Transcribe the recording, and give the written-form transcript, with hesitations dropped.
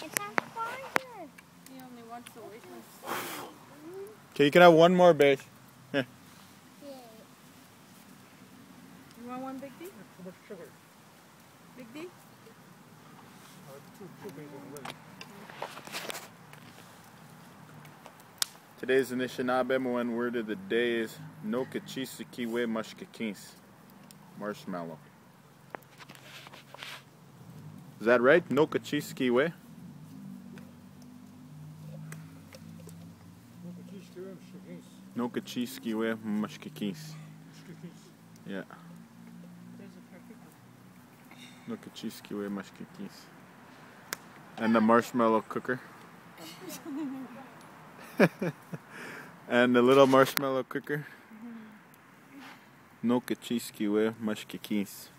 It's not farther. He only wants to wait for us. Okay, you can have one more, babe. Here. Yeah. You want one, Big D? Too much sugar. Big D? Too big of a weight. Today's Anishinaabe Moan word of the day is no kachisikiwe mushkikins. Marshmallow. Is that right? No kachisikiwe? No kachisikiwe mushkikins. Yeah. There's a perfect one. No kachisikiwe mushkikins. And the marshmallow cooker. And the little marshmallow cooker. No kachisikiwe mushkikins.